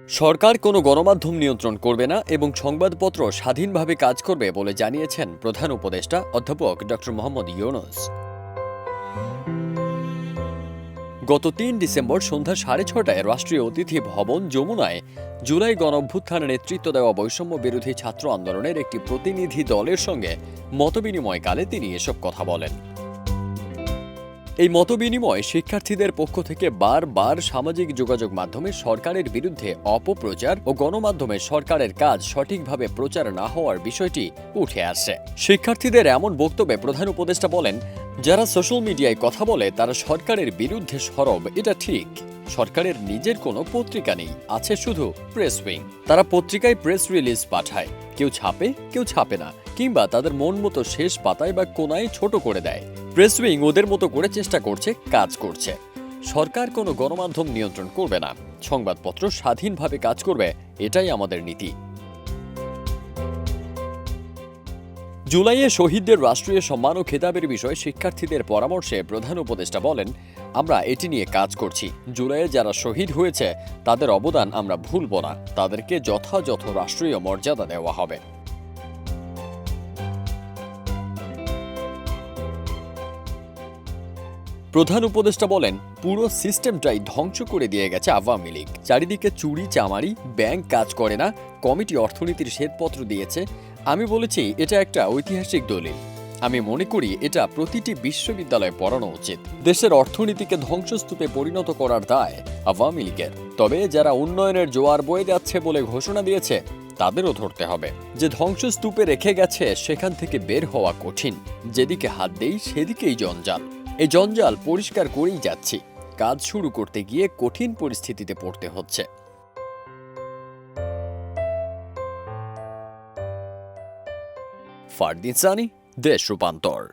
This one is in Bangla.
সরকার কোনো গণমাধ্যম নিয়ন্ত্রণ করবে না এবং সংবাদপত্র স্বাধীনভাবে কাজ করবে বলে জানিয়েছেন প্রধান উপদেষ্টা অধ্যাপক ড. মোহাম্মদ ইউনূস। গত ৩ ডিসেম্বর সন্ধ্যা ৬:৩০টায় রাষ্ট্রীয় অতিথি ভবন যমুনায় জুলাই গণঅভ্যুত্থানে নেতৃত্ব দেওয়া বৈষম্য বিরোধী ছাত্র আন্দোলনের একটি প্রতিনিধি দলের সঙ্গে মতবিনিময়কালে তিনি এসব কথা বলেন। এই মতবিনিময় শিক্ষার্থীদের পক্ষ থেকে বারবার সামাজিক যোগাযোগ মাধ্যমে সরকারের বিরুদ্ধে অপপ্রচার ও গণমাধ্যমে সরকারের কাজ সঠিকভাবে প্রচার না হওয়ার বিষয়টি উঠে আসে। শিক্ষার্থীদের এমন বক্তব্যে প্রধান উপদেষ্টা বলেন, যারা সোশ্যাল মিডিয়ায় কথা বলে তারা সরকারের বিরুদ্ধে সরব, এটা ঠিক। সরকারের নিজের কোনো পত্রিকা নেই, আছে শুধু প্রেস উইং। তারা পত্রিকায় প্রেস রিলিজ পাঠায়, কেউ ছাপে কেউ ছাপে না, কিংবা তাদের মন মতো শেষ পাতায় বা কোনায় ছোট করে দেয়। প্রেস উইং ওদের মতো করে চেষ্টা করছে, কাজ করছে। সরকার কোনো গণমাধ্যম নিয়ন্ত্রণ করবে না, সংবাদপত্র স্বাধীনভাবে কাজ করবে, এটাই আমাদের নীতি। জুলাইয়ে শহীদদের রাষ্ট্রীয় সম্মান ও খেতাবের বিষয়ে শিক্ষার্থীদের পরামর্শে প্রধান উপদেষ্টা বলেন, আমরা এটি নিয়ে কাজ করছি। জুলাইয়ে যারা শহীদ হয়েছে তাদের অবদান আমরা ভুলব না, তাদেরকে যথাযথ রাষ্ট্রীয় মর্যাদা দেওয়া হবে। প্রধান উপদেষ্টা বলেন, পুরো সিস্টেমটাই ধ্বংস করে দিয়ে গেছে আওয়ামী লীগ। চারিদিকে চুরি চামারি, ব্যাংক কাজ করে না, কমিটি অর্থনীতির শ্বেতপত্র দিয়েছে। আমি বলেছি এটা একটা ঐতিহাসিক দলিল। আমি মনে করি এটা প্রতিটি বিশ্ববিদ্যালয়ে পড়ানো উচিত। দেশের অর্থনীতিকে ধ্বংসস্তূপে পরিণত করার দায় আওয়ামী লীগের। তবে যারা উন্নয়নের জোয়ার বয়ে যাচ্ছে বলে ঘোষণা দিয়েছে তাদেরও ধরতে হবে। যে ধ্বংসস্তূপে রেখে গেছে সেখান থেকে বের হওয়া কঠিন। যেদিকে হাত দেই সেদিকেই জঞ্জাল। এই জঞ্জাল পরিষ্কার করেই যাচ্ছি। কাজ শুরু করতে গিয়ে কঠিন পরিস্থিতিতে পড়তে হচ্ছে। ফারদিন সানি, দেশ রূপান্তর।